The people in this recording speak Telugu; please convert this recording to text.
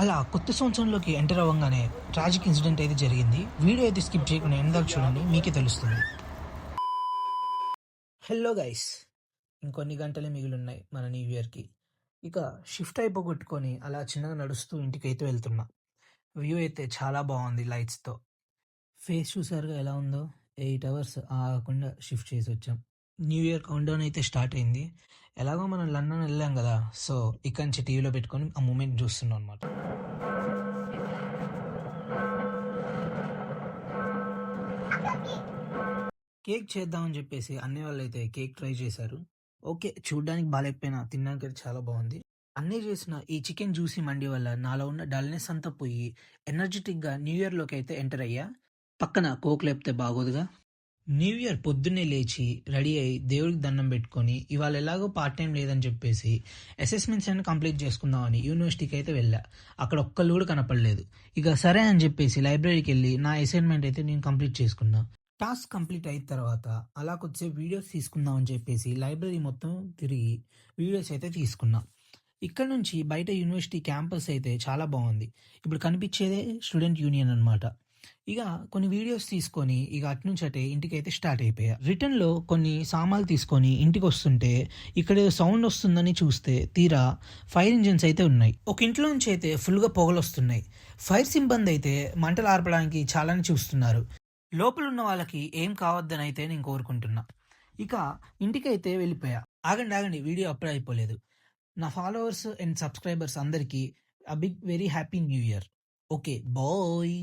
అలా కొత్త సంవత్సరంలోకి ఎంటర్ అవ్వంగానే ట్రాజిక్ ఇన్సిడెంట్ అయితే జరిగింది. వీడియో అయితే స్కిప్ చేయకుండా ఎండ్ దాకా చూడండి. మీకే తెలుస్తుంది. Hello guys! ఇంకొన్ని గంటలే మిగిలున్నాయి మన న్యూ ఇయర్‌కి. ఇక షిఫ్ట్ అయిపోగొట్టుకొని అలా చిన్నగా నడుస్తూ ఇంటికైతే వెళ్తున్నా. వ్యూ అయితే చాలా బావుంది లైట్స్‌తో. ఫేస్ చూసారుగా ఎలా ఉందో? 8 అవర్స్ ఆగకుండా షిఫ్ట్ చేసొచ్చాం. న్యూ ఇయర్ కౌంట్‌డౌన్ అయితే స్టార్ట్ అయింది. ఎలాగో మనం లండన్ ఎళ్ళాం గదా! సో, ఇక్కడి నుంచి టీవీలో పెట్టుకొని ఆ మూమెంట్ చూస్తున్నాం అనమాట. కేక్ చేద్దామని జెప్పేసి అన్నయ్య వాళ్ళైతే కేక్ ట్రై చేశారు. ఓకే. చూడ్డానికి బాలేకపోయినా తినడానికైతే చాలా బావుంది. అన్నయ్య చేసిన ఈ చికెన్ జ్యూసీ మండి వల్ల నాలో ఉన్న డల్‌నెస్ అంతా పోయి ఎనర్జిటిక్‌గా న్యూ ఇయర్‌లోకైతే ఎంటర్ అయ్యా. పక్కన కోక్ లేపోతే బాగోదుగా. న్యూ ఇయర్ పొద్దున్నే లేచి రెడీ అయ్యి దేవుడికి దండం పెట్టుకొని ఇవాళ ఎలాగో పార్ట్ టైం లేదని చెప్పేసి అసెస్మెంట్స్ అన్ని కంప్లీట్ చేసుకుందామని యూనివర్సిటీకి అయితే వెళ్ళా. అక్కడ ఒక్కళ్ళు కూడా కనపడలేదు. ఇక సరే అని చెప్పేసి లైబ్రరీకి వెళ్ళి నా అసైన్మెంట్ అయితే నేను కంప్లీట్ చేసుకున్నా. టాస్క్ కంప్లీట్ అయిన తర్వాత అలా కొద్దిసేపు వీడియోస్ తీసుకుందాం అని చెప్పేసి లైబ్రరీ మొత్తం తిరిగి వీడియోస్ అయితే తీసుకున్నా. ఇక్కడ నుంచి బయట యూనివర్సిటీ క్యాంపస్ అయితే చాలా బాగుంది. ఇప్పుడు కనిపించేదే స్టూడెంట్ యూనియన్ అనమాట. ఇక కొన్ని వీడియోస్ తీసుకొని ఇక అటునుంచి అటే ఇంటికైతే స్టార్ట్ అయిపోయా. రిటర్న్‌లో కొన్ని సామాన్లు తీసుకొని ఇంటికొస్తుంటే ఇక్కడ ఏదో సౌండ్ వస్తుందని చూస్తే తీరా ఫైర్ ఇంజిన్స్ అయితే ఉన్నాయి. ఒక ఇంట్లో నుంచి అయితే ఫుల్‌గా పొగలొస్తున్నాయి. ఫైర్ సిబ్బంది అయితే మంటలు ఆర్పడానికి చాలానే చూస్తున్నారు. లోపలున్న వాళ్ళకి ఏం కావద్దనైతే నేను కోరుకుంటున్నా. ఇక ఇంటికైతే వెళ్ళిపోయా. ఆగండి, ఆగండి వీడియో అప్పుడే అయిపోలేదు. నా ఫాలోవర్స్ అండ్ సబ్‌స్క్రైబర్స్ అందరికీ big very happy new year. Okay. Bye.